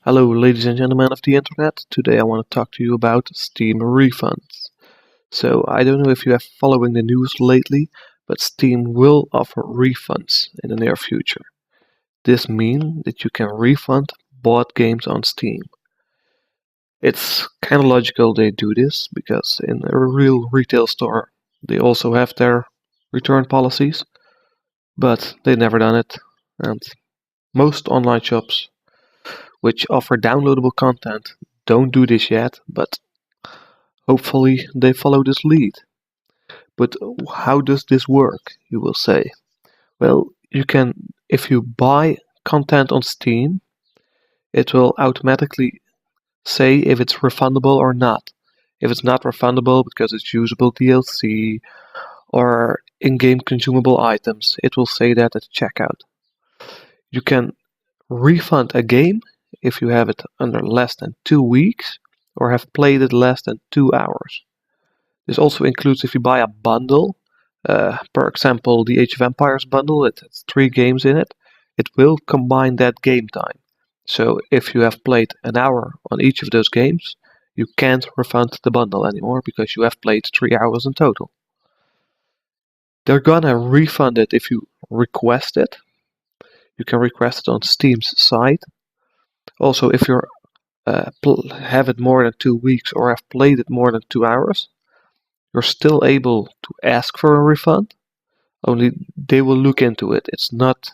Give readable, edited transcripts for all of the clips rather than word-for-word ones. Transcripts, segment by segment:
Hello, ladies and gentlemen of the internet. Today I want to talk to you about Steam refunds. So, I don't know if you have following the news lately, but Steam will offer refunds in the near future. This means that you can refund bought games on Steam. It's kind of logical they do this because in a real retail store they also have their return policies, but they never done it. And most online shops which offer downloadable content don't do this yet, but hopefully they follow this lead. But how does this work, you will say? Well, you can, if you buy content on Steam, it will automatically say if it's refundable or not. If it's not refundable because it's usable DLC or in-game consumable items, it will say that at checkout. You can refund a game if you have it under less than 2 weeks or have played it less than 2 hours. This also includes if you buy a bundle, for example, the Age of Empires bundle, it has 3 games in it. It will combine that game time. So if you have played an hour on each of those games, you can't refund the bundle anymore because you have played 3 hours in total. They're gonna refund it if you request it. You can request it on Steam's site. Also, if you have it more than 2 weeks or have played it more than 2 hours, you're still able to ask for a refund, only they will look into it. It's not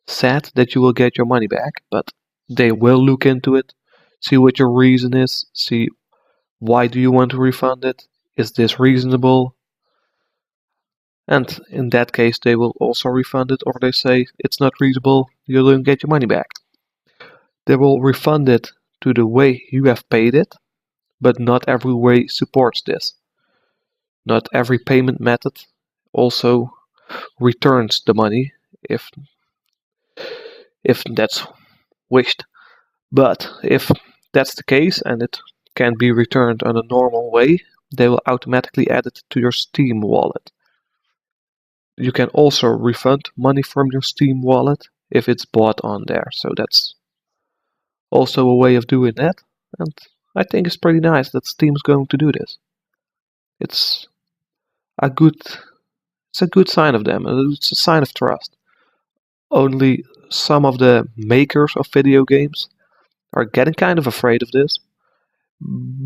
said that you will get your money back, but they will look into it, see what your reason is, see why do you want to refund it, is this reasonable, and in that case they will also refund it, or they say it's not reasonable, you don't get your money back. They will refund it to the way you have paid it, but not every way supports this. Not every payment method also returns the money if that's wished. But if that's the case and it can be returned on a normal way, they will automatically add it to your Steam wallet. You can also refund money from your Steam wallet if it's bought on there. So that's also a way of doing that. And I think it's pretty nice that Steam's going to do this. It's a good sign of them. It's a sign of trust. Only some of the makers of video games are getting kind of afraid of this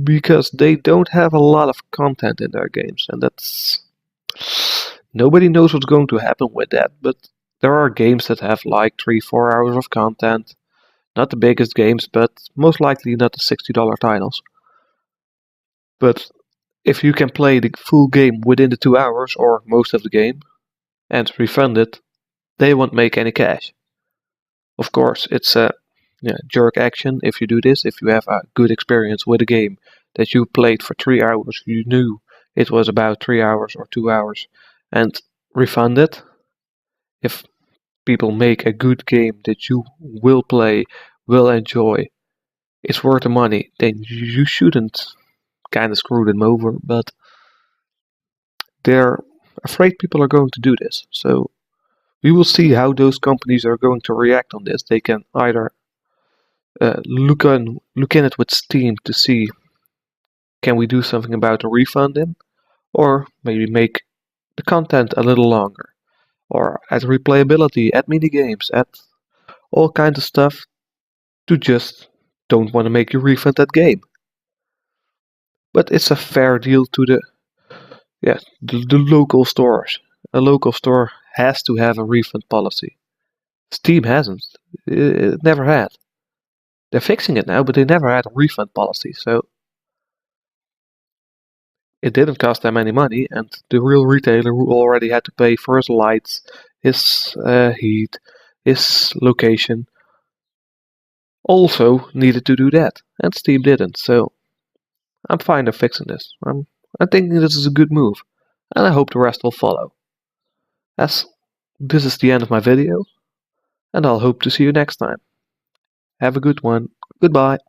because they don't have a lot of content in their games, and that's nobody knows what's going to happen with that. But there are games that have like 3-4 hours of content, not the biggest games, but most likely not the $60 titles. But if you can play the full game within the 2 hours or most of the game and refund it, they won't make any cash. Of course, it's a jerk action if you do this. If you have a good experience with a game that you played for 3 hours, you knew it was about 3 hours or 2 hours, and refund it. If people make a good game that you will play, will enjoy, it's worth the money, then you shouldn't kind of screw them over, but they're afraid people are going to do this. So we will see how those companies are going to react on this. They can either look in it with Steam to see can we do something about the refunding, or maybe make the content a little longer, or add replayability, add mini games, add all kinds of stuff to just don't want to make you refund that game. But it's a fair deal to the local stores. A local store has to have a refund policy. Steam hasn't. It never had. They're fixing it now, but they never had a refund policy, so it didn't cost them any money, and the real retailer who already had to pay for his lights, his heat, his location, also needed to do that, and Steam didn't, so I'm fine of fixing this. I'm thinking this is a good move, and I hope the rest will follow. As this is the end of my video, and I'll hope to see you next time. Have a good one. Goodbye.